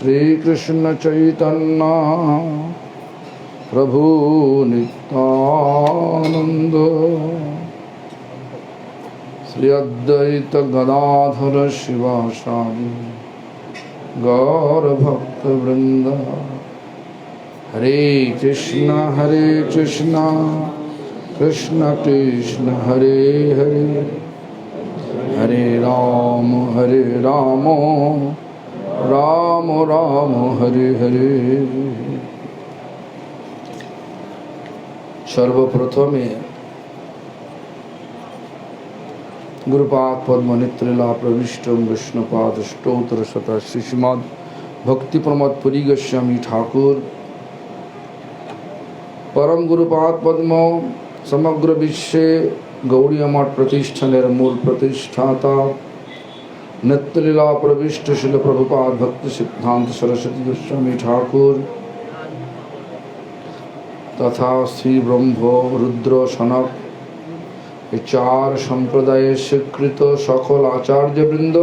श्री कृष्ण चैतन्य प्रभु नित्यानंद श्री अद्वैत गदाधर शिवासादि गौर भक्त वृंद। हरे कृष्ण कृष्ण कृष्ण हरे हरे, हरे राम राम राम हरे हरे। सर्वप्रथमे गुरुपाद पद्म नित्रिला प्रविष्टम विष्णुपाद स्तोत्र शत श्रीमद् भक्ति प्रमोद पुरी गोस्वामी ठाकुर परम गुरुपाद पद्म समग्र विश्व गौड़ीय मठ प्रतिष्ठानेर मूल प्रतिष्ठाता नित्यलीला प्रविष्ट शिल प्रभुपाद भक्ति सिद्धांत सरस्वती गोस्वामी ठाकुर तथा श्री ब्रह्म रुद्र सनक चार संप्रदाय स्वीकृत सकल आचार्य वृंद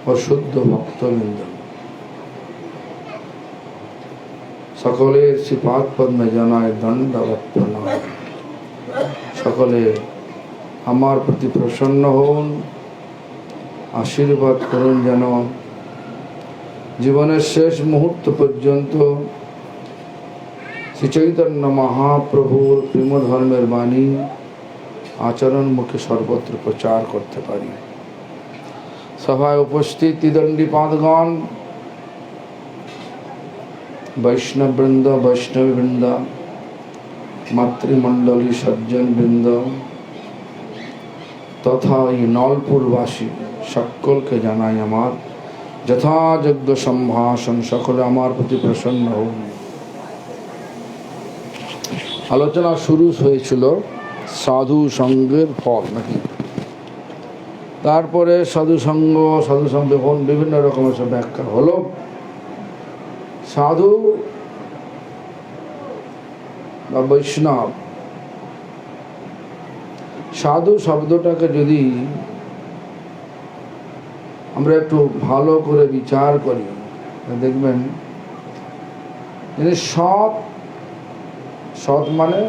और शुद्ध भक्तवृंद सकले श्रीपाद पद्मे जानाय दंडवत प्रणाम। सकले आमार प्रति प्रसन्न होन, आशीर्वाद करुन जेन जीवनेर शेष मुहूर्त पर्यन्त श्री चैतन्य महाप्रभुर प्रेम धर्मेर बाणी आचरण मुखे सर्वत्र प्रचार करते पारी। सभाय उपस्थित त्रिदंडी पादगण, वैष्णव वृंद, वैष्णवी वृंद, मातृमंडली सज्जन वृंद तथा ये नलपुरवासी सकल के जानाई आमार यथायोग्य सम्भाषण। सकले आमार प्रति प्रसन्न हो। आलोचना शुरू হয়েছিল साधु संगेर फल नाकि, तारपरे साधु संग এখন বিভিন্ন রকমের সব ব্যাখ্যা হলো। साधु বা বৈষ্ণব, সাধু শব্দটাকে যদি আমরা একটু ভালো করে বিচার করি দেখবেন সৎ, সৎ মানে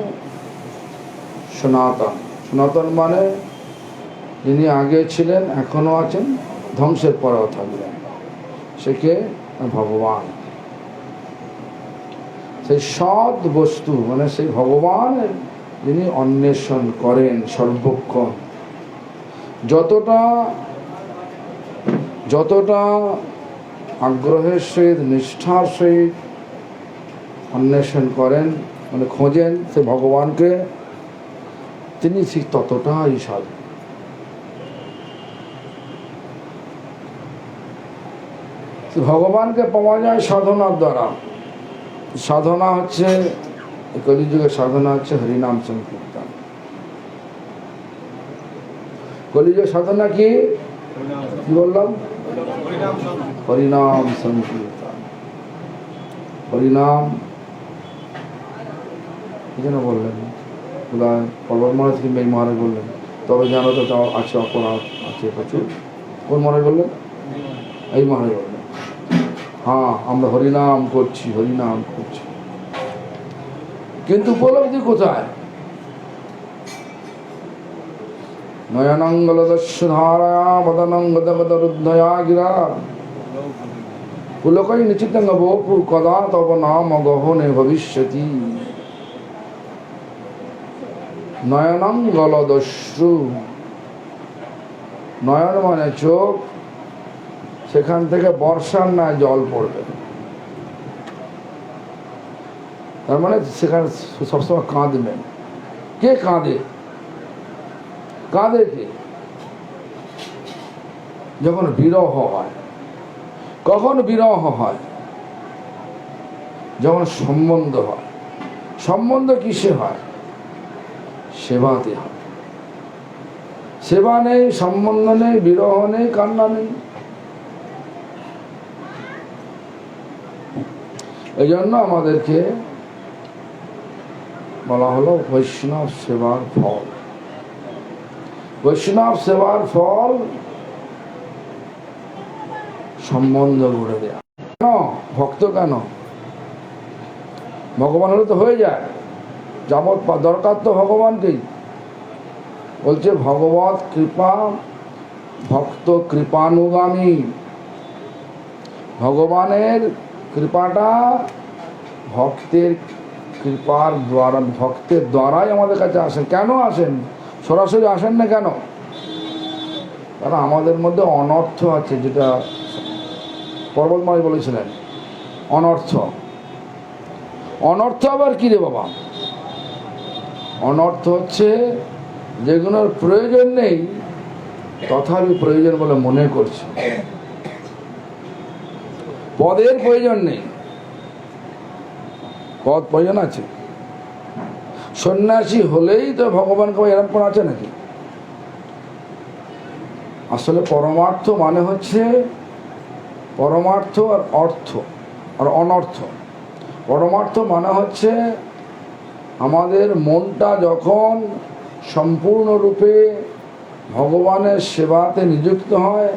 সনাতন, সনাতন মানে যিনি আগে ছিলেন এখনো আছেন ধ্বংসের পরেও থাকবেন, সে কে? ভগবান। সেই সৎ বস্তু মানে সেই ভগবানের যিনি অন্বেষণ করেন সর্বক্ষণ, যতটা আগ্রহের সহিত নিষ্ঠার সহিত অন্বেষণ করেন মানে খোঁজেন সে ভগবানকে, তিনি ঠিক ততটাই সাধু। ভগবানকে পাওয়া যায় সাধনার দ্বারা। সাধনা হচ্ছে কলিযুগের সাধনা হচ্ছে হরিনাম সংকীর্তন। কলিযুগের সাধনা কি বললাম? হরিনাম সংকীর্তন। হরিনাম কি যেন বললেন পর্বত মহারাজ কিংবা এই মহারাজ বললেন, তবে জানো তো তাও আছে অপরাধ আছে প্রচুর। কোন মহারাজ বললেন? এই মহারাজ বললেন হ্যাঁ আমরা হরিনাম করছি, হরিনাম করছি, কিন্তু উপলব্ধি কোথায়? নয়নঙ্গল দস্যধারায়া বদনঙ্গদগদরুদ্ধয়া গিরা পুলকই নিচিতঙ্গ বপু কদা তব নাম গহনে ভবিষ্যতি। নয়নঙ্গল দস্যু, নয়ন মানে চোখ, সেখান থেকে বর্ষার ন্যায় জল পড়বে। তার মানে সেখানে সবসময় কাঁদবেন। কে কাঁদে? কাঁদে কে? যখন বিরহ হয়। কখন বিরহ হয়? যখন সম্বন্ধ হয়। সম্বন্ধ কিসে হয়? সেবাতে হয়। সেবা নেই, সম্বন্ধ নেই, বিরহ নেই, কান্না নেই। এই জন্য আমাদেরকে বলা হলো বৈষ্ণব সেবার ফল। বৈষ্ণব সেবার ফল সম্বন্ধ গড়ে দেয়া। কেন ভক্ত? কেন ভগবান হলে তো হয়ে যায়, যাবৎ দরকার তো ভগবানকেই। বলছে ভগবত কৃপা ভক্ত কৃপানুগামী। ভগবানের কৃপাটা ভক্তের কৃপার দ্বারা, ভক্তের দ্বারাই আমাদের কাছে আসেন। কেন আসেন? সরাসরি আসেন না কেন? কারণ আমাদের মধ্যে অনর্থ আছে, যেটা পর্বতমাই বলেছিলেন, অনর্থ। অনর্থ আবার কি রে বাবা? অনর্থ হচ্ছে যেগুলোর প্রয়োজন নেই তথাপি প্রয়োজন বলে মনে করছে। পদের প্রয়োজন নেই, পদ প্রয়োজন আছে। সন্ন্যাসী হলেই তো ভগবানকে এরকম কোন আছে নাকি? আসলে পরমার্থ মানে হচ্ছে পরমার্থ আর অর্থ আর অনর্থ। পরমার্থ মানে হচ্ছে আমাদের মনটা যখন সম্পূর্ণরূপে ভগবানের সেবাতে নিযুক্ত হয়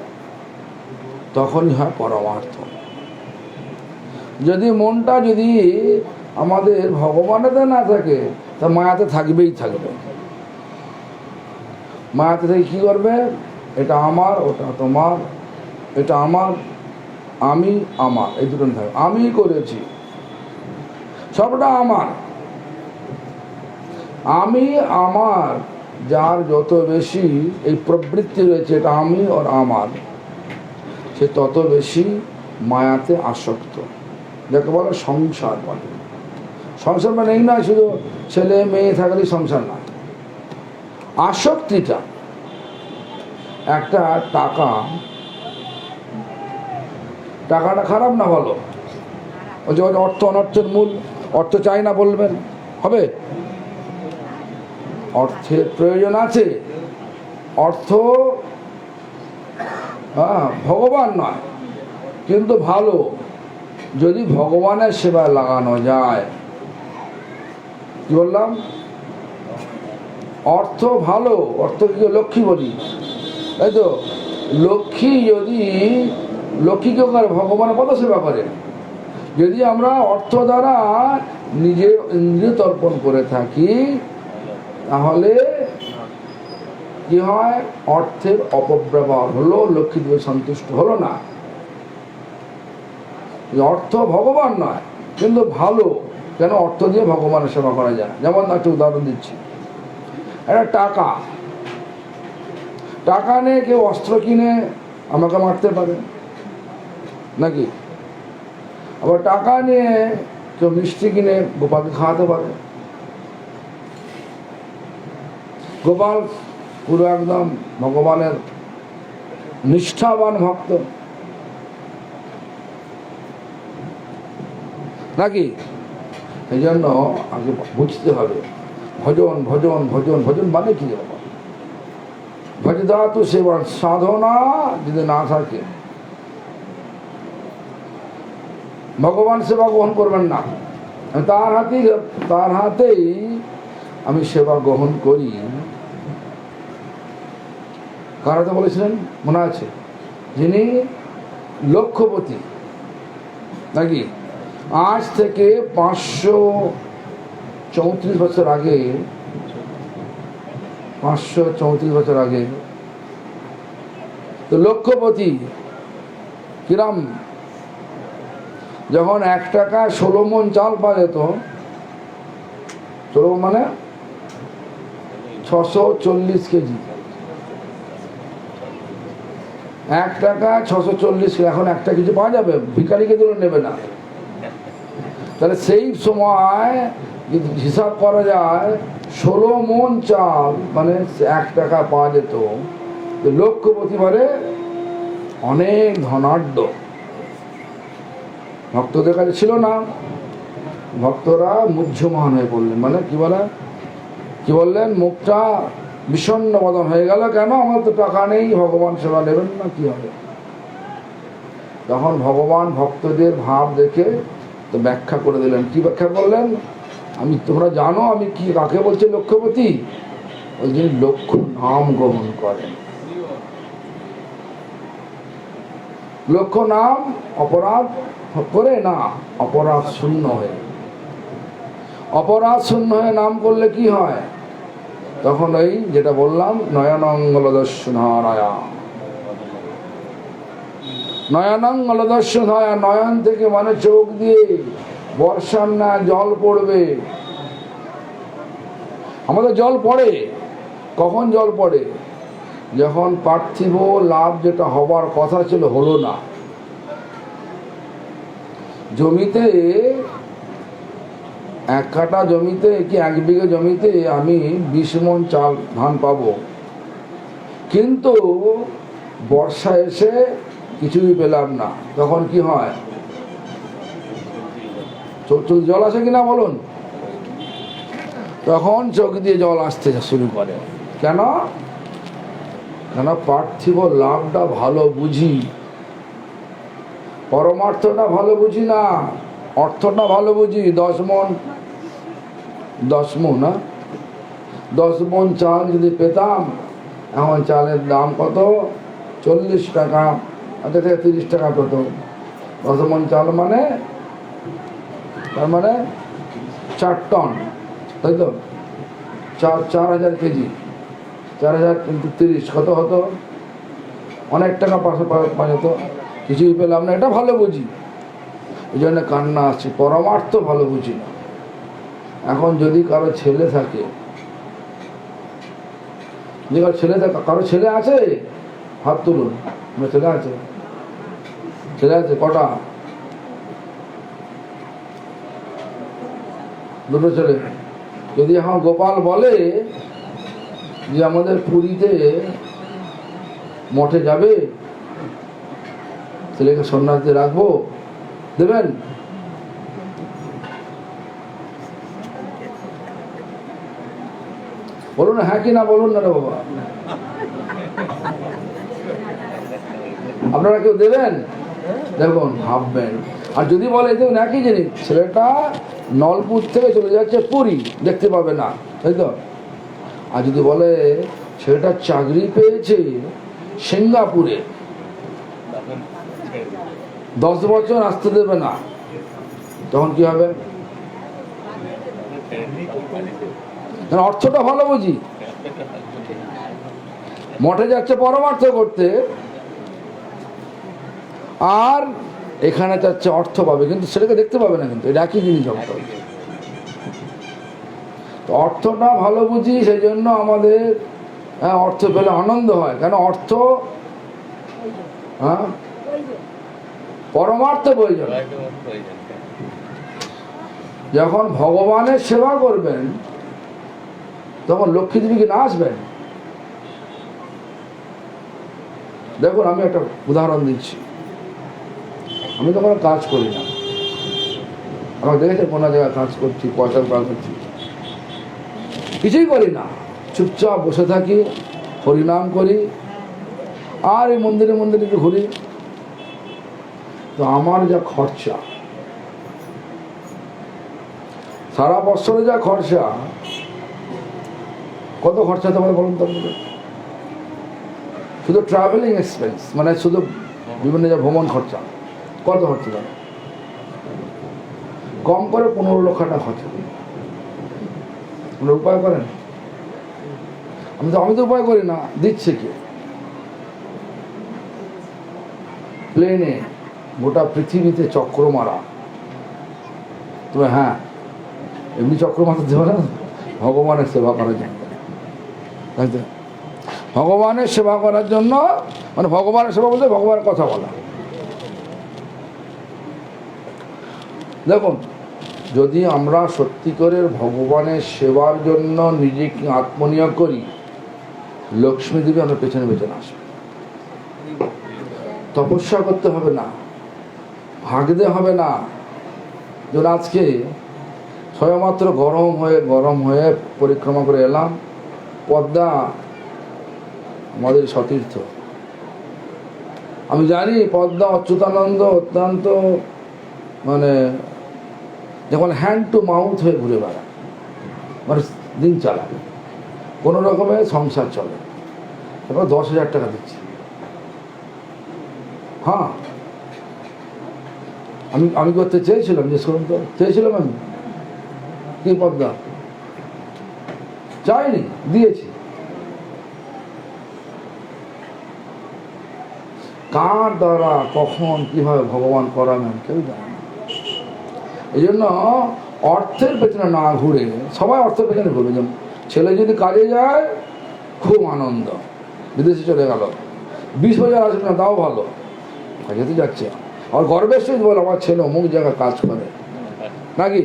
তখনই হয় পরমার্থ। যদি মনটা যদি আমাদের ভগবানেতে না থাকে তা মায়াতে থাকবেই থাকবে। মায়াতে থেকে কী করবে? এটা আমার, ওটা তোমার, এটা আমার, আমি আমার, এই দুটো থাকবে। আমি করেছি, সবটা আমার। আমি আমার যার যত বেশি এই প্রবৃত্তি রয়েছে, এটা আমি আর আমার, সে তত বেশি মায়াতে আসক্ত, যাকে বলে সংসার বলে। সংসার মানে এই নয় শুধু ছেলে মেয়ে থাকলেই সংসার না। আসক্তিটা একটা টাকাটা খারাপ না ভালো? ওই যে অর্থ অনর্থের মূল। অর্থ চাই না বলবেন হবে? অর্থের প্রয়োজন আছে। অর্থ ভগবান নয়, কিন্তু ভালো যদি ভগবানের সেবায় লাগানো যায়। কি বললাম? অর্থ ভালো, অর্থকে লক্ষ্মী বলি, তাই তো? লক্ষ্মী যদি লক্ষ্মী কেউ করে? ভগবানের কত সেবা করে। যদি আমরা অর্থ দ্বারা নিজের ইন্দ্রিয় তর্পণ করে থাকি তাহলে কি হয়? অর্থের অপব্যবহার হলো, লক্ষ্মী দেবী সন্তুষ্ট হলো না। অর্থ ভগবান নয়, কিন্তু ভালো। কেন? অর্থ দিয়ে ভগবানের সেবা করা যায়। যেমন একটা উদাহরণ দিচ্ছি, একটা টাকা নিয়ে কেউ অস্ত্র কিনে আমাকে মারতে পারে নাকি? আবার টাকা নিয়ে কেউ মিষ্টি কিনে গোপালকে খাওয়াতে পারে। গোপাল পুরো একদম ভগবানের নিষ্ঠাবান ভক্ত নাকি? এই জন্য আগে বুঝতে হবে ভজন ভজন ভজন ভজন মানে কি? ভজদাতু সেবা সাধনা যদি না থাকে ভগবান সেবা গ্রহণ করবেন না। তার হাতেই আমি সেবা গ্রহণ করি। কার হাতে বলেছিলেন মনে আছে? যিনি লক্ষ্যপতি নাকি? আজ থেকে 534 বছর আগে, 534 বছর আগে তো লক্ষ্যপতি কিরাম যখন 1 টাকা 16 মণ চাল পাওয়া যেত, 16 মানে 640 কেজি, 1 টাকা 640। এখন একটা কিছু পাওয়া যাবে? ভিখারিকে দিলে নেবে না। তাহলে সেই সময় যদি হিসাব করা যায় 16 মণ চাল মানে 1 টাকা পাওয়া যেত। লক্ষ্যপতি মানে অনেক ধনাঢ্য। ভক্তদের কাছে ছিল না। ভক্তরা মুহ্যমান হয়ে পড়লেন, মানে কি বললেন? মুখটা বিষণ্ণ বদন হয়ে গেল। কেন? আমার তো টাকা নেই, ভগবান সেবা নেবেন না, কি হবে? তখন ভগবান ভক্তদের ভাব দেখে তো ব্যাখ্যা করে দিলেন। কি ব্যাখ্যা করলেন? তোমরা জানো আমি কি কাকে বলছি লক্ষ্যপতি? ওই যিনি লক্ষ্য নাম গ্রহণ করেন। লক্ষ্য নাম অপরাধ করে না, অপরাধ শূন্য হয়ে। অপরাধ শূন্য হয়ে নাম করলে কি হয়? তখন ওই যেটা বললাম, নয়নঙ্গলদর্শনারায়া, নয়নঙ্গলদর্শনায়া, নয়ন থেকে মানে চোখ দিয়ে বর্ষার না জল পড়বে। আমাদের জল পড়ে, কখন জল পড়ে? যখন পার্থিব লাভ যেটা হবার কথা ছিল হলো না। জমিতে, এক কাঠা জমিতে কি 1 বিঘে জমিতে আমি 20 মণ চাল ধান পাবো, কিন্তু বর্ষা এসে কিছুই পেলাম না, তখন কি হয়? চোখ জল আসে কিনা বলুন? তখন চোখ দিয়ে জল আসতে শুরু করে। কেন? কেন? পার্থিব লাভটা ভালো বুঝি, পরমার্থটা ভালো বুঝি না, অর্থটা ভালো বুঝি। 10 মণ না 10 মণ চাল যদি পেতাম, এখন চালের দাম কত? 40 টাকা, আচ্ছা 30 টাকা পেত। 10 মণ চাল মানে, তার মানে 4 টন, তাই তো? 4000 কেজি, 4000 × 30 কত হতো? অনেক টাকা পাশে হতো। কিছুই পেলাম না, এটা ভালো বুঝি, এই জন্য কান্না আসছে। পরমার্থ ভালো বুঝি না। এখন যদি কারো ছেলে থাকে, যে কারো ছেলে আছে, হাত তুলুন। ছেলে আছে? ছেলে আছে কটা? 2 ছেলে। যদি এখন গোপাল বলে যে আমাদের পুরীতে মঠে যাবে, ছেলেকে সন্ন্যাসে রাখবো, দেবেন? বলুন না, হ্যাঁ কি না বলুন না রে বাবা। আপনারা কেউ দেবেন? দেখুন, ভাববেন। আর যদি বলে দেখুন একই জিনিস, ছেলেটা নলপুর থেকে চলে যাচ্ছে পুরী, দেখতে পাবে না, তাই তো? আর যদি বলে ছেলেটা চাকরি পেয়েছে সিঙ্গাপুরে, 10 বছর আসতে দেবে না, তখন কি হবে? অর্থটা ভালো বুঝি। মঠে যাচ্ছে পরমার্থ করতে, আর এখানে যাচ্ছে অর্থ পাবে, কিন্তু সেটাকে দেখতে পাবে না, কিন্তু এটা একই জিনিস। অর্থটা ভালো বুঝি, সেই জন্য আমাদের অর্থ পেলে আনন্দ হয়। কেন? অর্থ পরমার্থ প্রয়োজন। যখন ভগবানের সেবা করবেন, তখন লক্ষ্মী দেবী কি না আসবেন? দেখুন, আমি একটা উদাহরণ দিচ্ছি। আমি তো কোনো কাজ করি না, আমার দেখেছে কোনো জায়গায় কাজ করছি, পয়সার কাজ করছি, কিছুই করি না, চুপচাপ বসে থাকি, হরিনাম করি, আর এই মন্দিরে মন্দিরে একটু ঘুরি। তো আমার যা খরচা, সারা বছরে যা খরচা, কত খরচা তোমার বলুন তো? শুধু ট্রাভেলিং এক্সপেন্স, মানে শুধু বিভিন্ন যা ভ্রমণ খরচা, কত খরচা দেবে? কম করে 15 লক্ষ টাকা খরচা। আপনারা উপায় করেন? আমি তো উপায় করি না, দিচ্ছে কে? প্লেনে গোটা পৃথিবীতে চক্র মারা। তবে হ্যাঁ, এমনি চক্র মারতে দেবে না, ভগবানের সেবা করার জন্য, তাই তো? ভগবানের সেবা করার জন্য, মানে ভগবানের সেবা বলতে ভগবানের কথা বলা। দেখুন, যদি আমরা সত্যি করে ভগবানের সেবার জন্য নিজেকে আত্মনিয়োগ করি, লক্ষ্মী দেবী আমরা পেছনে পেছনে আসবে। তপস্যা করতে হবে না, ভাগতে হবে না। যেমন আজকে সবেমাত্র গরম হয়ে পরিক্রমা করে এলাম, পদ্মা আমাদের সতীর্থ। আমি জানি পদ্মা অচ্যুতানন্দ অত্যন্ত মানে যখন হ্যান্ড টু মাউথ হয়ে ঘুরে বেড়ায়, মানে দিন চালায়, কোনো রকমের সংসার চলে। তারপর 10,000 টাকা দিচ্ছি। হ্যাঁ, আমি করতে চেয়েছিলাম, জিজ্ঞেস করুন তো, চেয়েছিলাম আমি কি পদ্মা? চাইনি, দিয়েছি। কার দ্বারা কখন কিভাবে ভগবান করাবেন কেউ জানে না। এই জন্য অর্থের পেছনে না ঘুরে, সবাই অর্থের পেছনে ঘুরবে। যেমন ছেলে যদি কাজে যায় খুব আনন্দ, বিদেশে চলে গেল, 20 বছর আসবে না তাও ভালো, কাজে তো যাচ্ছে। আর গর্বের সহিত বল আমার ছেলে অমুক জায়গায় কাজ করে, নাকি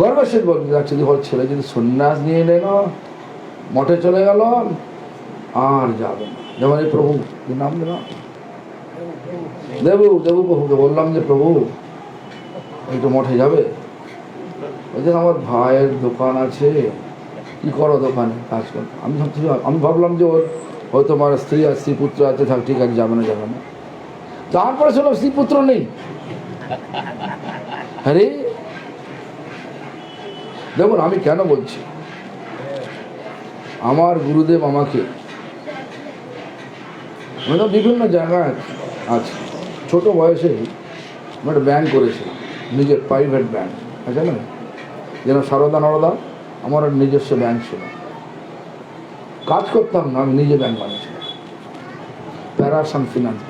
গর্বের সহিত বলতে যাচ্ছে। যদি ছেলে যদি সন্ন্যাস নিয়ে নিল, মঠে চলে গেল, আর যাবে না। যেমন এই প্রভু, কি নাম দিলাম, দেবু প্রভুকে বললাম যে প্রভু একটু মঠে যাবে। বলছেন আমার ভাইয়ের দোকান আছে, কি করো দোকানে কাজ করো। আমি ভাবলাম যে ওর হয়তো আমার স্ত্রী আর স্ত্রী পুত্র আছে, থাক ঠিক আছে, যাবে না। তারপরে শুনলাম স্ত্রী পুত্র নেই। আরে দেখুন, আমি কেন বলছি, আমার গুরুদেব আমাকে, আমি তো বিভিন্ন জায়গায় আছে, ছোট বয়সে আমি একটা ব্যাংক করেছিলাম, নিজের প্রাইভেট ব্যাংক আছে না, যেন সারদা নরদা, আমার নিজস্ব ব্যাংক ছিল। কাজ করতাম না, আমি নিজে ব্যাংক বানিয়েছিলাম, প্যারাসান ফিনান্স।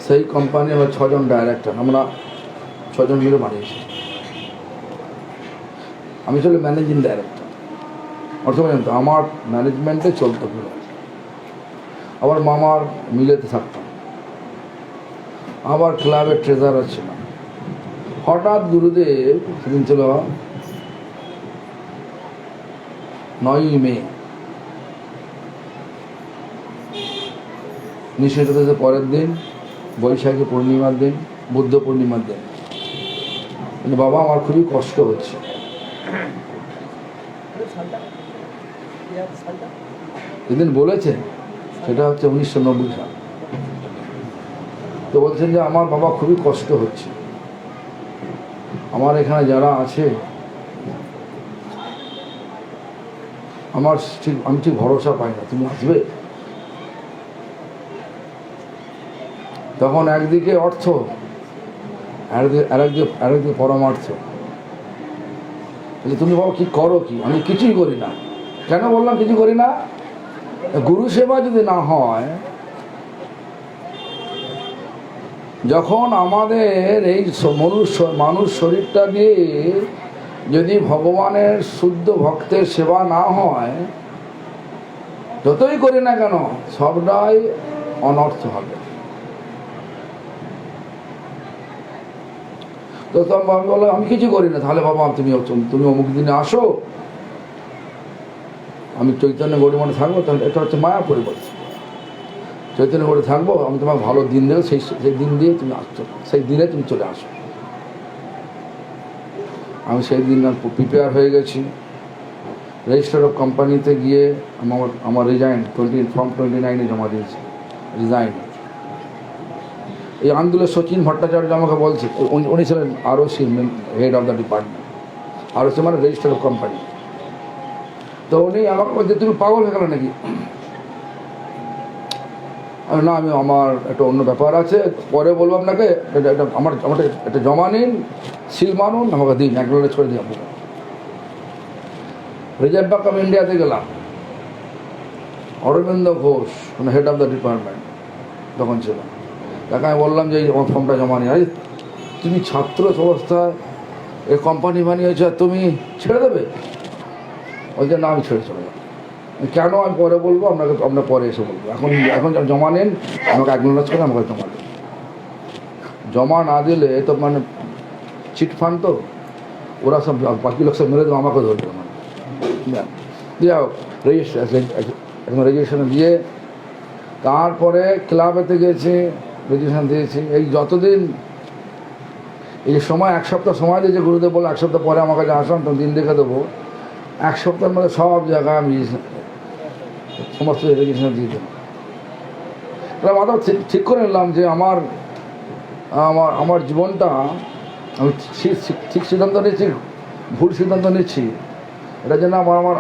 সেই কোম্পানি আমার 6 জন ডাইরেক্টর, আমরা 6 জন মিলে বানিয়েছি। আমি ছিল ম্যানেজিং ডাইরেক্টর, অর্থ পর্যন্ত আমার ম্যানেজমেন্টে চলতো। আবার মামার মিলেতে থাকতাম, আবার ক্লাবের ট্রেজারার ছিলাম। হঠাৎ গুরুদেব সেদিন ছিল 9ই মে, নিষেধ পরের দিন, বৈশাখী পূর্ণিমার দিন, বুদ্ধ পূর্ণিমার দিন। বাবা আমার খুবই কষ্ট হচ্ছে। যেদিন বলেছেন সেটা হচ্ছে 1990 সাল। তো বলছেন যে আমার বাবা খুবই কষ্ট হচ্ছে, আমার এখানে যারা আছে আমি ঠিক ভরসা পাই না, তুমি আসবে। তখন একদিকে অর্থ, আরেকদিকে পরমার্থ। তুমি বাবা কি করো? কি আমি কিছুই করি না। কেন বললাম কিছু করি না? গুরু সেবা যদি না হয়, যখন আমাদের এই মানুষ শরীরটা দিয়ে যদি ভগবানের শুদ্ধ ভক্তের সেবা না হয়, যতই করি না কেন সবটাই অনর্থ হবে। তো আমি বললাম আমি কিছু করি না। তাহলে বাবা তুমি অমুক দিনে আসো, আমি চৈতন্য গৌড়ী মঠে থাকবো। তাহলে এটা হচ্ছে মায়াপুরে বলছি, চৈতন্য গৌড়ে থাকবো, আমি তোমাকে ভালো দিন দেবো, সেই দিন দিয়ে তুমি আসছো, সেই দিনে তুমি চলে আসো। আমি সেই দিন প্রিপেয়ার হয়ে গেছি। রেজিস্টার অফ কোম্পানিতে গিয়ে আমার রিজাইন ফর্ম 29 জমা দিয়েছি, রিজাইন। এই আন্দোলনের সচিন ভট্টাচার্য আমাকে বলছে, উনি ছিলেন ROC head of the department. ROC মানে রেজিস্টার অফ কোম্পানি। তো উনি আমাকে বলছে তুমি পাগল হয়ে গেল নাকি? না, আমার একটা অন্য ব্যাপার আছে, পরে বলবো আপনাকে। এটা আমার একটা জমা নিন, সিল মানুন, আমাকে দিন, অ্যাকনোলেজ করে দিই আপনাকে। রিজার্ভ ব্যাঙ্ক অফ ইন্ডিয়াতে গেলাম, Aurobindo Ghosh head of the department তখন ছিল। তাকে আমি বললাম যে আমার ফর্মটা জমা নিই। আরে তুমি ছাত্র অবস্থায় এই কোম্পানি বানিয়েছো, তুমি ছেড়ে দেবে? বলছে না, আমি ছেড়ে চলে যাবো। কেন আমি পরে বলবো, আপনার পরে এসে বলবো। এখন জমা নেন, আমাকে অ্যাকনোলেজ করে আমাকে জমা দেন। জমা না দিলে তো মানে চিটফান্ড, তো ওরা সব বাকি লোক সব মেরে দেবো, আমাকে ধরবে। যাই হোক, রেজিস্ট্রেশন দিয়ে তারপরে ক্লাবেতে গেছি, রেজিস্ট্রেশন দিয়েছি। এই যতদিন এই সময় 1 সপ্তাহ সময় দিয়েছে গুরুদেব, বলে 1 সপ্তাহ পরে আমার কাছে আসলাম, তো দিন দেখে দেবো। 1 সপ্তাহের মধ্যে সব জায়গায় আমি সমস্ত রেজিস্ট্রেশন দিয়ে দেবো। তাহলে মাত্র ঠিক করে নিলাম যে আমার জীবনটা আমি ঠিক সিদ্ধান্ত নিচ্ছি, ভুল সিদ্ধান্ত নিচ্ছি। এটা যেন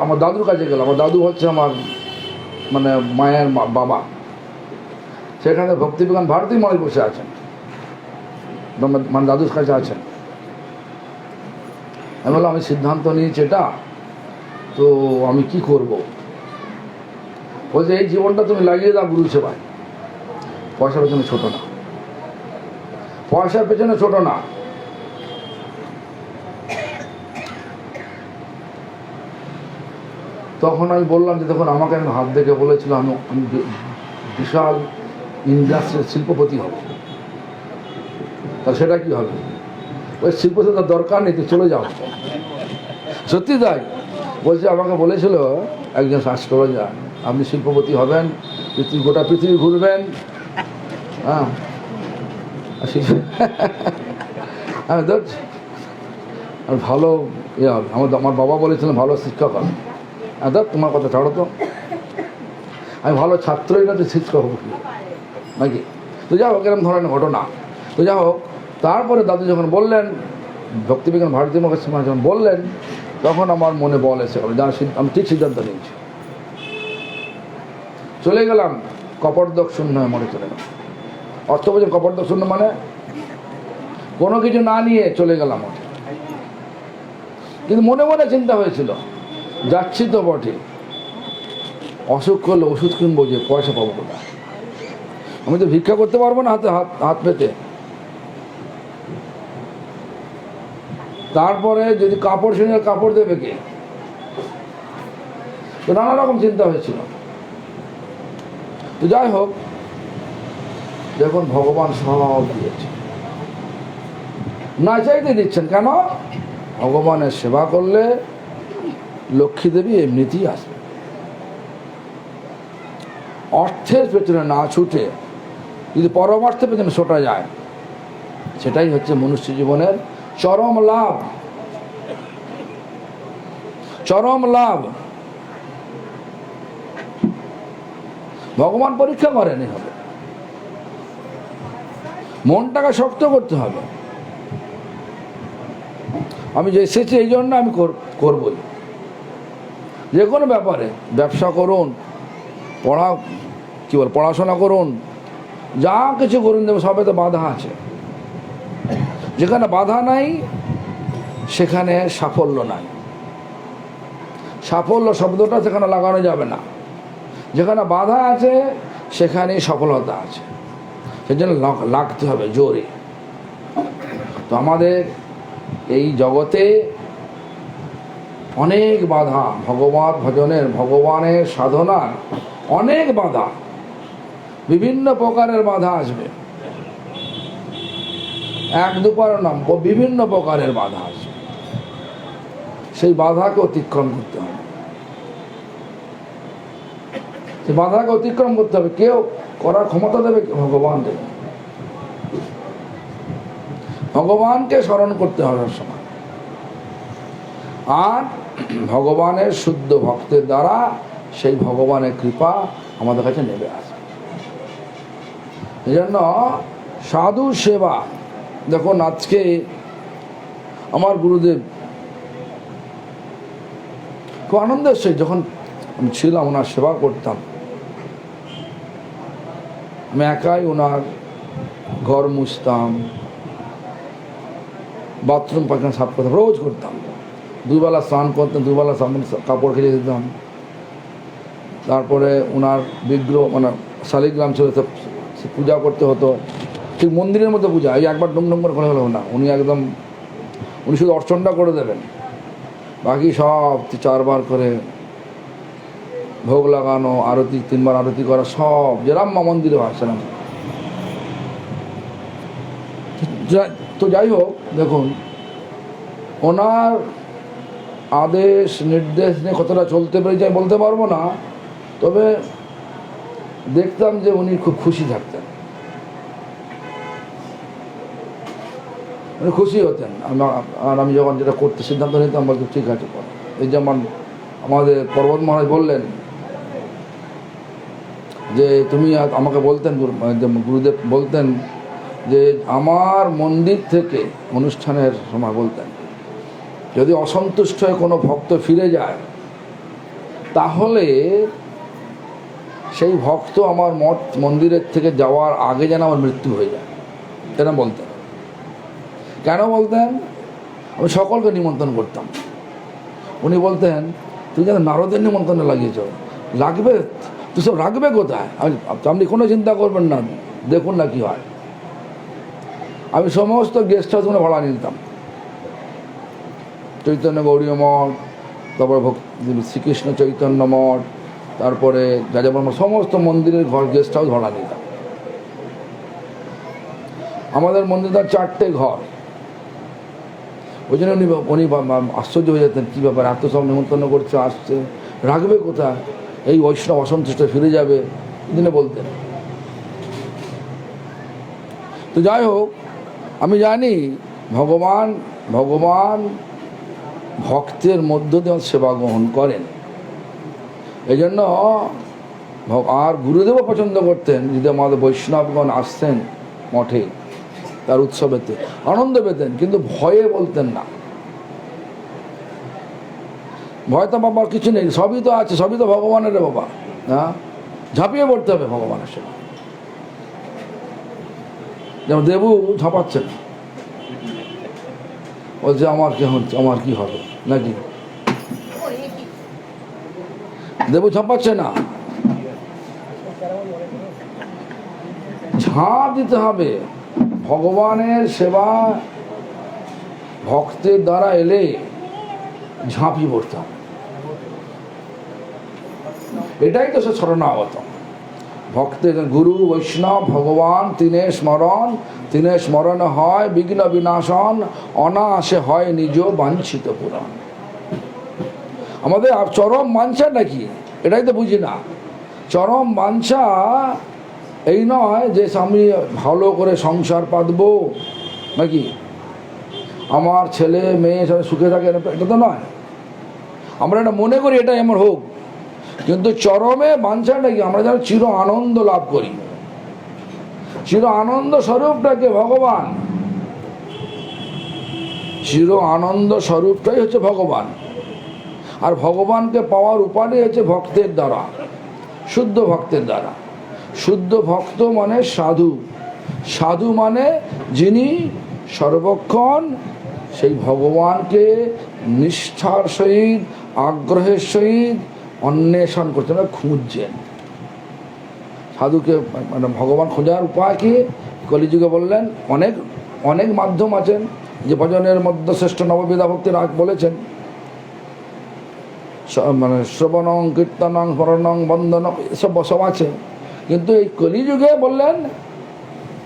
আমার দাদুর কাছে গেলাম। আমার দাদু হচ্ছে আমার মানে মায়ের বাবা। সেখানে ভক্তিবিজ্ঞান ভারতী মহারাজ বসে আছেন, মানে দাদুর কাছে আছেন। আমি বললাম, আমি সিদ্ধান্ত নিয়েছি এটা, তো আমি কি করব? বলছে, এই জীবনটা তুমি লাগিয়ে দাও গুরু সেবায়, পয়সার পেছনে ছোট না, পয়সার পেছনে ছোট না। তখন আমি বললাম যে দেখুন, আমাকে একজন হাত দেখে বলেছিল আমি বিশাল ইন্ডাস্ট্রিয়াল শিল্পপতি হব, তা সেটা কি হবে? ওই শিল্পপতির দরকার নেই, তো চলে যাও। সত্যি তাই বলছে, আমাকে বলেছিল একজন অ্যাস্ট্রোলজার, আপনি শিল্পপতি হবেন, গোটা পৃথিবী ঘুরবেন। হ্যাঁ, আমি ধরছি আর ভালো ইয়ে হবে। আমার বাবা বলেছিলেন ভালো শিক্ষক হবে। ধর, তোমার কথা ছাড়ো তো, আমি ভালো ছাত্রই না, তো শিক্ষক হবো কি নাকি? তো যাই হোক, এরকম ধরনের ঘটনা। তো যাই হোক, তারপরে দাদু যখন বললেন, ভক্তিবিজ্ঞান ভারতী মহারাজ যখন বললেন, তখন আমার মনে বল এসে গেল, আমি ঠিক সিদ্ধান্ত নিয়েছি। চলে গেলাম কপর্দক শূন্য হয়ে মরে চলে গেলাম। অর্থ বোঝেন কপর্দক শূন্য মানে? কোনো কিছু না নিয়ে চলে গেলাম। কিন্তু মনে মনে চিন্তা হয়েছিল, যাচ্ছি তো বটে, অসুখ করলে ওষুধ কিনবো, যে পয়সা পাবো কোথায়? আমি তো ভিক্ষা করতে পারবো না হাতে হাত পেতে। তারপরে যদি কাপড় কিনে কাপড় দেবে কে? তো নানা রকম চিন্তা হয়েছিল। তো যাই হোক, দেখুন ভগবান সব দিয়েছে, না চাইতে দিচ্ছেন। কেন? ভগবানের সেবা করলে লক্ষ্মী দেবী এমনিতেই আসবে। অর্থের পেছনে না ছুটে যদি পরমার্থের পেছনে ছোটা যায়, সেটাই হচ্ছে মনুষ্য জীবনের চরম লাভ। চরম লাভ। ভগবান পরীক্ষা করেনি হবে, মনটাকে শক্ত করতে হবে। আমি যে এসেছি এই জন্য আমি করবই। যে কোনো ব্যাপারে, ব্যবসা করুন, পড়াশোনা করুন, যা কিছু করুন, দেবে সবে তো বাধা আছে। যেখানে বাধা নাই সেখানে সাফল্য নাই। সাফল্য শব্দটা সেখানে লাগানো যাবে না। যেখানে বাধা আছে সেখানেই সফলতা আছে। সেজন্য লাগতে হবে জোরে। তো আমাদের এই জগতে অনেক বাধা, ভগবত ভজনের, ভগবানের সাধনার অনেক বাধা, বিভিন্ন প্রকারের বাধা আসবে। এক দুপার নাম, বিভিন্ন প্রকারের বাধা আসবে। সেই বাধাকে অতিক্রম করতে হবে। সেই বাধাকে অতিক্রম করতে হবে। কেউ করার ক্ষমতা দেবে? ভগবান দেবে। ভগবানকে স্মরণ করতে হবে সময়। আর ভগবানের শুদ্ধ ভক্তের দ্বারা সেই ভগবানের কৃপা আমাদের কাছে নেমে আসবে। এই জন্য সাধু সেবা, দেখুন আজকে আমার গুরুদেব খুব আনন্দের সহিত, যখন আমি ছিলাম ওনার সেবা করতাম, আমি একাই ওনার ঘর মুছতাম, বাথরুম পায়খানা সাফ করতাম, রোজ করতাম। দুবেলা স্নান করতাম, দুবেলা কাপড় খেলে দিতাম। তারপরে ওনার বিগ্রহ, মানে শালিগ্রাম ছিল, সে পূজা করতে হতো, ঠিক মন্দিরের মধ্যে পূজা। এই একবার ডুম করে করে হলো না, উনি শুধু অর্চনটা করে দেবেন, বাকি সব 4বার করে ভোগ লাগানো, আরতি 3বার আরতি করা, সব যেরাম মন্দিরে হয় সেরাম। তো যাই হোক, দেখুন ওনার আদেশ নির্দেশ নিয়ে কতটা চলতে পেরেছি আমি বলতে পারবো না, তবে দেখতাম যে উনি খুব খুশি থাকতেন, উনি খুশি হতেন। আর আমি যখন যেটা করতে সিদ্ধান্ত নিতাম, বলতে ঠিক আছে কর। এই যেমন আমাদের পর্বত মহারাজ বললেন যে তুমি আমাকে বলতেন, গুরুদেব বলতেন যে আমার মন্দির থেকে অনুষ্ঠানের সময় বলতেন, যদি অসন্তুষ্ট হয়ে কোনো ভক্ত ফিরে যায়, তাহলে সেই ভক্ত আমার মঠ মন্দিরের থেকে যাওয়ার আগে যেন আমার মৃত্যু হয়ে যায়, এটা বলতেন। কেন বলতেন? আমি সকলকে নিমন্ত্রণ করতাম। উনি বলতেন, তুই যেন নারদের নিমন্ত্রণে লাগিয়েছ, লাগবে তুই সব রাখবে কোথায়? আপনি কোনো চিন্তা করবেন না, দেখুন না কি হয়। আমি সমস্ত গেস্ট হাউসগুলো ভাড়া নিতাম, চৈতন্য গৌরীয় মঠ, তারপরে শ্রীকৃষ্ণ চৈতন্য মঠ, তারপরে যাযাবর মঠ, সমস্ত মন্দিরের ঘর গেস্ট হাউস ভাড়া নিতাম। আমাদের মন্দিরের 4টে ঘর। ওই জন্য উনি আশ্চর্য হয়ে যেতেন, কী ব্যাপার এত সব নিমন্ত্রণ করছে, আসছে, রাখবে কোথায়? এই বৈষ্ণব অসন্তুষ্ট ফিরে যাবে, দিনে বলতেন। তো যাই হোক, আমি জানি ভগবান ভক্তের মধ্য দিয়ে সেবা গ্রহণ করেন। এই জন্য আর গুরুদেবও পছন্দ করতেন যদি আমাদের বৈষ্ণবগণ আসতেন মঠে, তার উৎসবেতে আনন্দ পেতেন, কিন্তু ভয়ে বলতেন না। ভয় তো বাবার কিছু নেই, সবই তো আছে, সবই তো ভগবানের বাবা। হ্যাঁ, ঝাঁপিয়ে পড়তে হবে ভগবানের সেবা। যেমন দেবু ঝাঁপাচ্ছে না, বলছে আমার কি হবে নাকি? দেবু ঝাঁপাচ্ছে না, ঝাঁপ দিতে হবে। ভগবানের সেবা ভক্তের দ্বারা এলে ঝাঁপিয়ে পড়তে হবে। এটাই তো সে শরণাগত ভক্তের। গুরু বৈষ্ণব ভগবান তিনে স্মরণ হয় বিঘ্ন বিনাশন, অনায়াসে হয় নিজ বাঞ্ছিত পুরাণ। আমাদের চরম বাঞ্ছা নাকি, এটাই তো বুঝি না। চরম বাঞ্ছা এই নয় যে আমি ভালো করে সংসার পাতবো নাকি, আমার ছেলে মেয়ে সবাই সুখে থাকে, এটা তো নয়। আমরা এটা মনে করি এটাই আমার হোক, কিন্তু চরমে বাঞ্ছাটা কি আমরা যেন চির আনন্দ লাভ করি। চির আনন্দ স্বরূপটাকে ভগবান, চির আনন্দ স্বরূপটাই হচ্ছে ভগবান। আর ভগবানকে পাওয়ার উপায়ই হচ্ছে ভক্তের দ্বারা, শুদ্ধ ভক্তের দ্বারা। শুদ্ধ ভক্ত মানে সাধু, সাধু মানে যিনি সর্বক্ষণ সেই ভগবানকে নিষ্ঠার সহিত আগ্রহের সহিত অন্বেষণ করছেন, খুঁজছেন। সাধুকে মানে ভগবান খোঁজার উপায় কি? কলিযুগে বললেন অনেক অনেক মাধ্যম আছেন, যে ভজনের মধ্যে শ্রেষ্ঠ নববিধা ভক্তি রাগ বলেছেন, মানে শ্রবণং কীর্তনং স্মরণং বন্দন সব আছে। কিন্তু এই কলিযুগে বললেন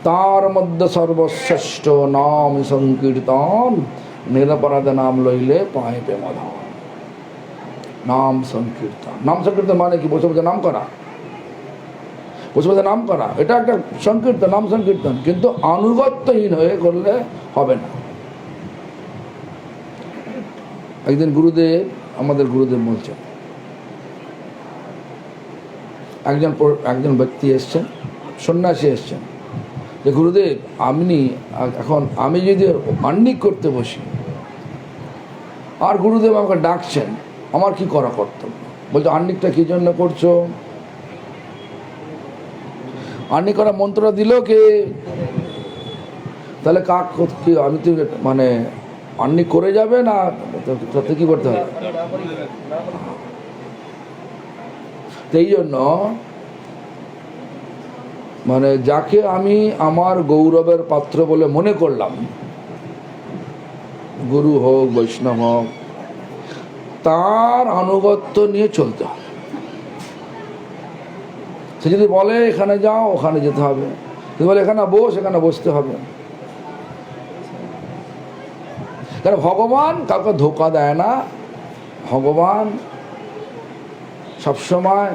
তার মধ্যে সর্বশ্রেষ্ঠ নাম সংকীর্তন, নিরপরাধ নাম লইলে পায় প্রেমধন। নাম সংকীর্তন, নাম সংকীর্তন মানে কি? বসে বসে নাম করা, বসে বসে নাম করা, এটা একটা সংকীর্তন, নাম সংকীর্তন। কিন্তু আনুগত্যহীন হয়ে করলে হবে না। একদিন আমাদের গুরুদেব বলছেন, একজন ব্যক্তি এসছেন, সন্ন্যাসী এসছেন, যে গুরুদেব আমি যদি আহ্নিক করতে বসি আর গুরুদেব আমাকে ডাকছেন, আমার কি করা কর্তব্য? বলছে আহ্নিকটা কি জন্য করছো? আহ্নিক করা মন্ত্রটা দিল কে? তাহলে কি আমি তো মানে আহ্নিক করে যাবে না, তাতে কি করতে হবে? এই জন্য মানে যাকে আমি আমার গৌরবের পাত্র বলে মনে করলাম, গুরু হোক বৈষ্ণব হোক, তার আনুগত্য নিয়ে চলতে হবে। সে যদি বলে এখানে যাও, ওখানে যেতে হবে। যদি বলে এখানে এখানে বসতে হবে। কারণ ভগবান কাউকে ধোকা দেয় না। ভগবান সবসময়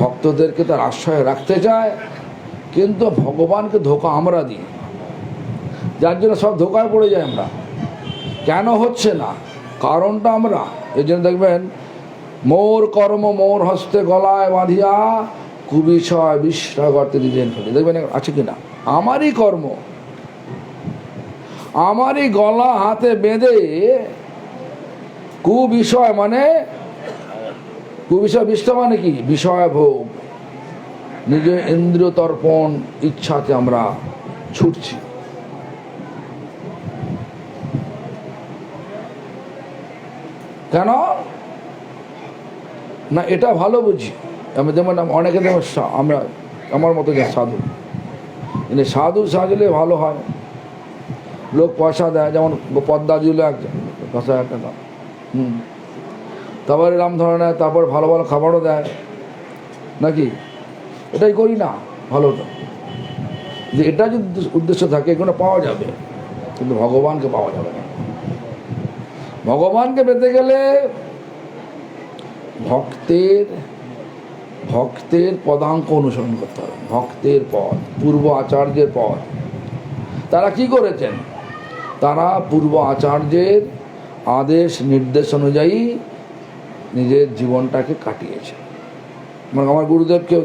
ভক্তদেরকে তার আশ্রয়ে রাখতে চায়, কিন্তু ভগবানকে ধোকা আমরা দিই, যার জন্য সব ধোকায় পড়ে যায় আমরা। কেন হচ্ছে না? কারণটা আমরা। এই জন্য দেখবেন মোর কর্ম মোর হস্তে গলায় বাঁধিয়া কুবিষয় বিশ্রাম করতে দিতেন ফেলে, দেখবেন আছে কিনা? আমারই কর্ম, আমারই গলা হাতে বেঁধে কুবিষয় মানে কুবিষয়, বিষ্টা মানে কি? বিষয় ভোগ, নিজের ইন্দ্রিয় তর্পণ ইচ্ছাতে আমরা ছুটছি। কেন না? এটা ভালো বুঝি। আমি যেমন অনেকে যেমন আমরা আমার মতো যে সাধু, মানে সাধু সাজলে ভালো হয়, লোক পয়সা দেয়, যেমন পদ্মা দিল 10,000 টাকা, তারপরে এরম ধরনের, তারপর ভালো ভালো খাবারও দেয় নাকি? এটাই করি না ভালোটা, যে এটা যদি উদ্দেশ্য থাকে এগুলো পাওয়া যাবে, কিন্তু ভগবানকে পাওয়া যাবে না। ভগবানকে পেতে গেলে ভক্তের পদাঙ্ক অনুসরণ করতে হবে, ভক্তের পথ, পূর্ব আচার্যের পথ। তারা কি করেছেন? তারা পূর্ব আচার্যের আদেশ নির্দেশ অনুযায়ী নিজের জীবনটাকে কাটিয়েছে। আমার গুরুদেবকেও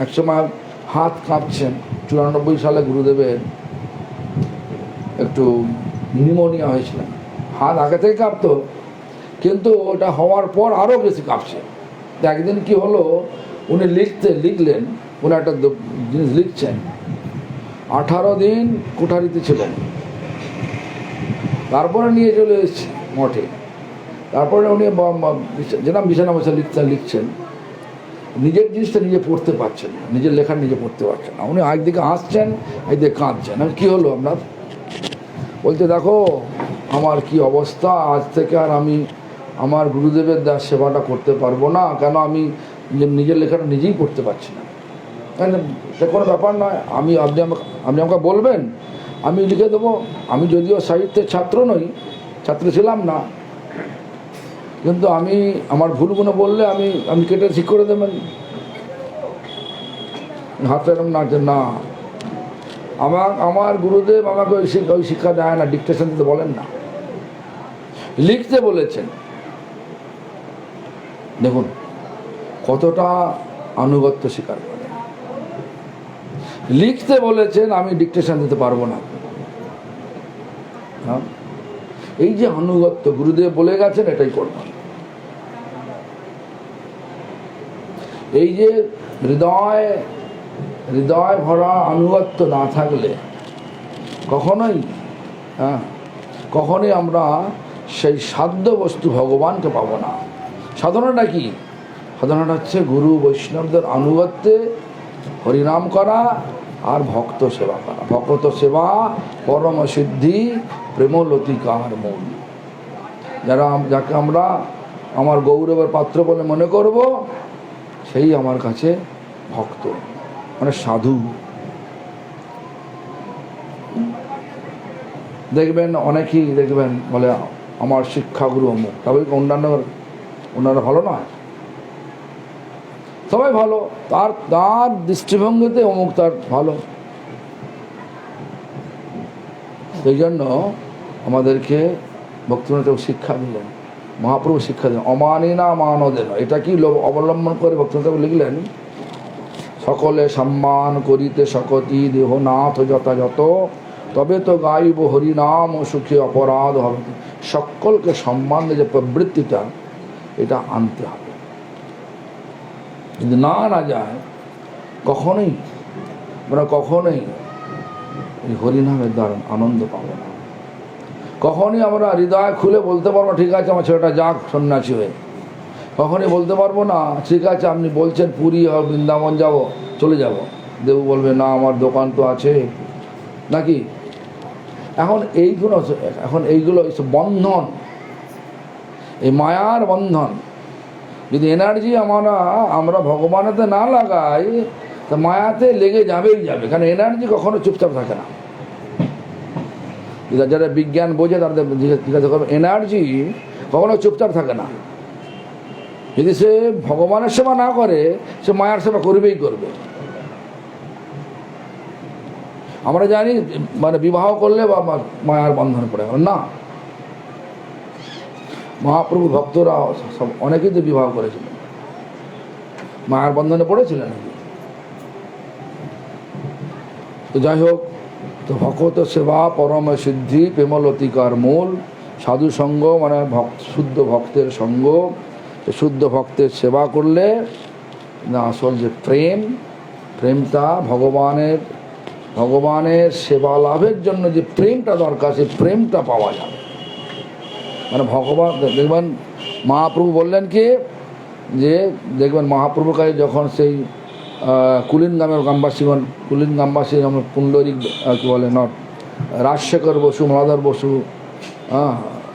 একসময় হাত কাঁপছেন, 94 সালে গুরুদেবের একটু নিউমোনিয়া হয়েছিল, হাত আগে থেকে কাঁপতো, কিন্তু ওটা হওয়ার পর আরও বেশি কাঁপছে। একদিন কি হলো, উনি লিখলেন, উনি একটা জিনিস লিখছেন, 18 দিন কোঠারিতে ছিলেন, তারপরে নিয়ে চলে এসেছি মঠে। তারপরে উনি যেরকম বিছানা বসে লিখছেন, নিজের জিনিসটা নিজে পড়তে পারছেন না, নিজের লেখা নিজে পড়তে পারছেন না। উনি একদিকে হাসছেন, একদিকে কাঁদছেন। কী হলো আপনার? বলতে, দেখো আমার কি অবস্থা, আজ থেকে আর আমি আমার গুরুদেবের দেওয়ার সেবাটা করতে পারবো না। কেন? আমি নিজের লেখাটা নিজেই পড়তে পারছি না। সে কোনো ব্যাপার নয়, আপনি আমাকে বলবেন, আমি লিখে দেবো। আমি যদিও সাহিত্যের ছাত্র নই, ছাত্র ছিলাম না, কিন্তু আমি আমার ভুলগুলো বললে আমি কেটে ঠিক করে দেবেন। হাতে এরকম না, আমার গুরুদেব আমাকে ওই শিক্ষা দেয় না, ডিকটেশন দিতে বলেন না, লিখতে বলেছেন। দেখুন কতটা আনুগত্য স্বীকার করে। লিখতে বলেছেন, আমি ডিকটেশন দিতে পারবো না। হ্যাঁ, এই যে আনুগত্য, গুরুদেব বলে গেছেন এটাই করবেন। এই যে হৃদয় ভরা আনুগত্য না থাকলে কখনোই আমরা সেই সাধ্য বস্তু ভগবানকে পাবো না। সাধনাটা কি? সাধনাটা হচ্ছে গুরু বৈষ্ণবদের আনুগত্যে হরিনাম করা আর ভক্ত সেবা করা। ভক্ত সেবা পরম সিদ্ধি প্রেমলতিকার মূল। যাকে আমরা আমার গৌরবের পাত্র বলে মনে করব, সেই আমার কাছে ভক্ত, মানে সাধু। দেখবেন অনেকেই বলে আমার শিক্ষাগুরু অমুক, তবে অন্যান্য ভালো নয়, সবাই ভালো, তার দৃষ্টিভঙ্গিতে অমুক তার ভালো। সেই জন্য আমাদেরকে ভক্তিনাথ শিক্ষা দিলেন, মহাপ্রভু শিক্ষা দিলেন, অমানিনা মানদেন। এটা কি অবলম্বন করে ভক্তিনাথ লিখলেন, সকলে সম্মান করিতে সকতি দেহনাথ যথাযথ, তবে তো গাইব হরিনাম ও সুখে অপরাধ হবে। সকলকে সম্মান যে প্রবৃত্তিটা, এটা আনতে হবে। যদি না যায় কখনোই এই হরিনামের দ্বারা আনন্দ পাবো না। কখনই আমরা হৃদয় খুলে বলতে পারবো, ঠিক আছে আমার ছেলেটা যাক সন্ন্যাসী হয়ে। কখনই বলতে পারবো না, ঠিক আছে আপনি বলছেন পুরী আর বৃন্দাবন যাব, চলে যাব। দেবু বলবে, না আমার দোকান তো আছে নাকি। এখন এইগুলো বন্ধন, এই মায়ার বন্ধন। যদি এনার্জি আমরা ভগবানেতে না লাগাই, তা মায়াতে লেগে যাবে। কারণ এনার্জি কখনো চুপচাপ থাকে না। যারা বিজ্ঞান বোঝে তাদের জিজ্ঞাসা করবে, এনার্জি কখনো চুপচাপ থাকে না। যদি সে ভগবানের সেবা না করে, সে মায়ার সেবা করবেই করবে। আমরা জানি মানে বিবাহ করলে বা মায়ার বন্ধন পড়ে গেল না। মহাপ্রভু ভক্তরা সব অনেকেই তো বিবাহ করেছিলেন, মায়ার বন্ধনে পড়েছিলেন। তো যাই হোক, তো ভকত সেবা পরম সিদ্ধি প্রেমলতিকার মূল। সাধু সঙ্গ মানে শুদ্ধ ভক্তের সঙ্গ। শুদ্ধ ভক্তের সেবা করলে না আসল যে প্রেমটা ভগবানের সেবা লাভের জন্য যে প্রেমটা দরকার, সেই প্রেমটা পাওয়া যাবে। মানে ভগবান দেখবেন মহাপ্রভু বললেন কি, যে দেখবেন মহাপ্রভুর কাছে যখন সেই কুলিন গ্রামবাসী যেমন পুণ্ডরিক কী বলে নট রাজশেখর বসু, মালাধর বসু,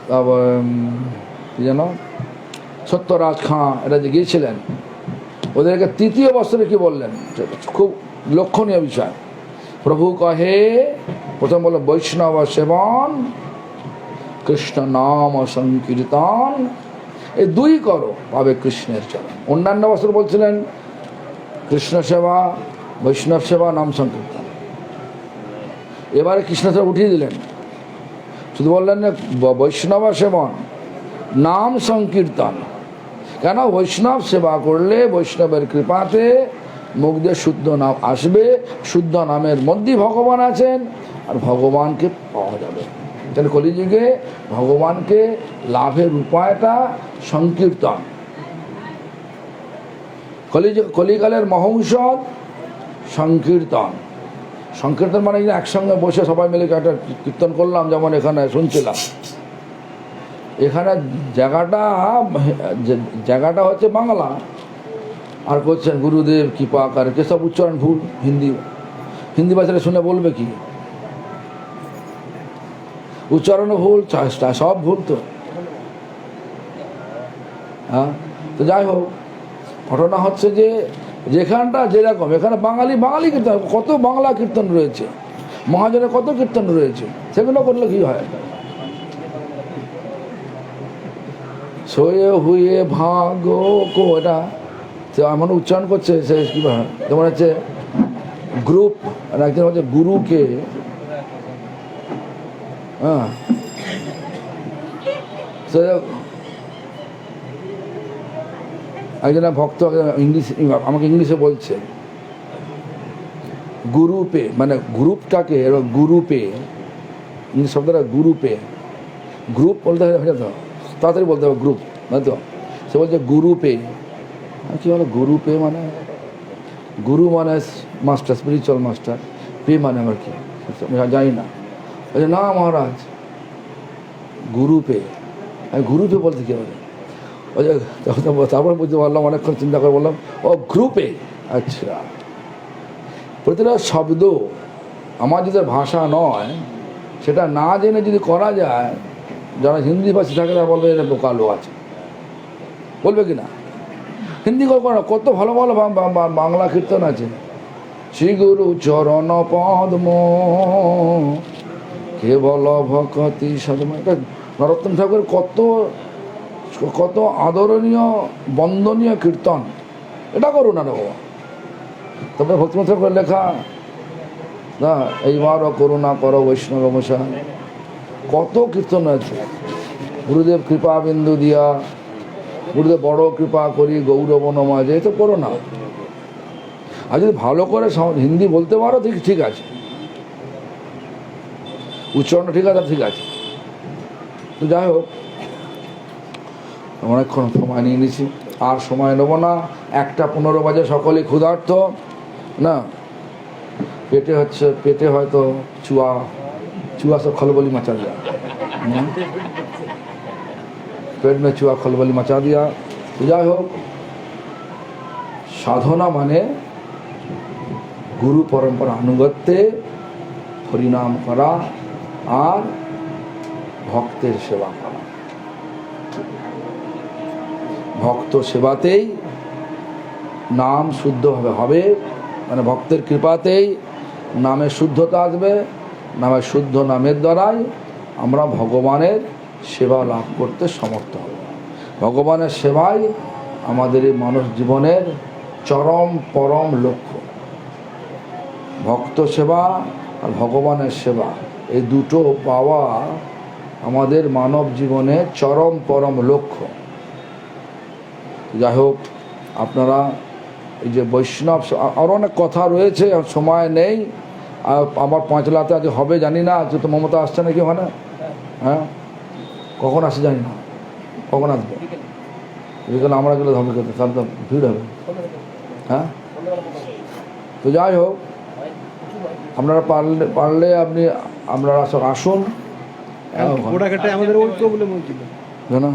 তারপর কী যেন সত্যরাজ খাঁ, এরা যে গিয়েছিলেন, ওদেরকে তৃতীয় বছরে কি বললেন, খুব লক্ষণীয় বিষয়। প্রভু কহে, প্রথম বলল বৈষ্ণব সেবন, কৃষ্ণ নাম সংকীর্তন, এই দুই করো পাবে কৃষ্ণের চরণ। অন্যান্য বছর বলছিলেন কৃষ্ণ সেবা, বৈষ্ণব সেবা, নাম সংকীর্তন। এবারে কৃষ্ণ সেবা উঠিয়ে দিলেন, শুধু বললেন না বৈষ্ণব সেবন, নাম সংকীর্তন। কেন? বৈষ্ণব সেবা করলে বৈষ্ণবের কৃপাতে মুখ দিয়ে শুদ্ধ নাম আসবে, শুদ্ধ নামের মধ্যেই ভগবান আছেন, আর ভগবানকে পাওয়া যাবে। তাহলে কলিযুগে ভগবানকে লাভের উপায়টা সংকীর্তন। কলিকালের মহৌষধ সংকীর্তন। সংকীর্তন মানে একসঙ্গে বসে সবাই মিলে একটা কীর্তন করলাম, যেমন এখানে শুনছিলাম। এখানে জায়গাটা হচ্ছে বাংলা, আর করছেন গুরুদেব কৃপা করে, সব উচ্চারণ ভুল। হিন্দি ভাষাটা শুনে বলবে কি, উচ্চারণও ভুল, সব ভুল। তো হ্যাঁ, তো যাই হোক, ঘটনা হচ্ছে যে যেখানটা যেরকম, এখানে বাঙালি কীর্তন, কত বাংলা কীর্তন রয়েছে, মহাজনের কত কীর্তন রয়েছে, সেগুলো করলে কি হয়? সোয়ে হুয়ে ভাগো কো, এটা এমন উচ্চারণ করছে সে কি, যেমন হচ্ছে গ্রুপ, আর একজন হচ্ছে গুরুকে, হ্যাঁ, একজন ভক্ত আমাকে ইংলিশে বলছে গুরুপে, মানে গ্রুপটাকে গুরুপে, ইংলিশ শব্দটা গুরুপে, গ্রুপ বলতে হবে তো, তাড়াতাড়ি বলতে হবে গ্রুপ, না তো? সে বলছে গুরুপে। কী বলে গুরুপে? মানে গুরু মানে মাস্টার, স্পিরিচুয়াল মাস্টার, পে মানে আমার কি জানি না। বলছে না মহারাজ, গুরুপে। আমি গুরুপে বলতে কী বলে? তারপর বুঝতে পারলাম, অনেকক্ষণ চিন্তা করে বললাম ও গ্রুপে। আচ্ছা, প্রতিটা শব্দ আমার যদি ভাষা নয়, সেটা না জেনে যদি করা যায়, যারা হিন্দি ভাষী থাকে তারা বলবে এটা বোকা লোক আছে, বলবে কি না? হিন্দি কত ভালো ভালো বাংলা কীর্তন আছে। শ্রী গুরু চরণ পদ্ম কেবল ভকতি সদম, এটা নরোত্তম ঠাকুর কত আদরণীয় বন্দনীয় কীর্তন, এটা করো না বাবা। তবে ভক্তিমত ঠাকুরের লেখা না, এইবারও করুণা করো বৈষ্ণব মশাই, কত কীর্তন আছে। গুরুদেব কৃপা বিন্দু দিয়া, গুরুদেব বড় কৃপা করি গৌরব নমাজে, তো করো না। আর যদি ভালো করে হিন্দি বলতে পারো ঠিক আছে, উচ্চারণটা ঠিক আছে, ঠিক আছে। তো যাই হোক, অনেকক্ষণ সময় নিয়ে নিয়েছি, আর সময় নেব না। 1:15 বাজে, সকলেই ক্ষুধার্ত না, পেটে হয়তো চুয়া সব खलबली मचा दिया, पेट में चुआ खलबली मचा दिया। तो যাই হোক, সাধনা মানে গুরু পরম্পরা আনুগত্যে হরিনাম করা আর ভক্তের সেবা করা। ভক্ত সেবাতেই নাম শুদ্ধভাবে হবে, মানে ভক্তের কৃপাতেই নামে শুদ্ধতা আসবে, নামে শুদ্ধ নামের দ্বারাই আমরা ভগবানের সেবা লাভ করতে সমর্থ হব। ভগবানের সেবাই আমাদের এই মানব জীবনের চরম পরম লক্ষ্য। ভক্ত সেবা আর ভগবানের সেবা, এই দুটো পাওয়া আমাদের মানব জীবনের চরম পরম লক্ষ্য। যাই হোক, আপনারা এই যে বৈষ্ণব, আরও অনেক কথা রয়েছে, সময় নেই। আর আমার পাঁচলাতে আজ হবে জানি না, আজ তো মমতা আসছে নাকি ওখানে, হ্যাঁ কখন আসে জানি না, কখন আসবে? বিকেলে আমরা গেলে হবে, তাহলে তো ভিড় হবে। হ্যাঁ, তো যাই হোক, আপনারা পারলে আপনারা সব আসুন। ঘোড়াঘাটে আমাদের ওই প্রবলেম হয়েছিল না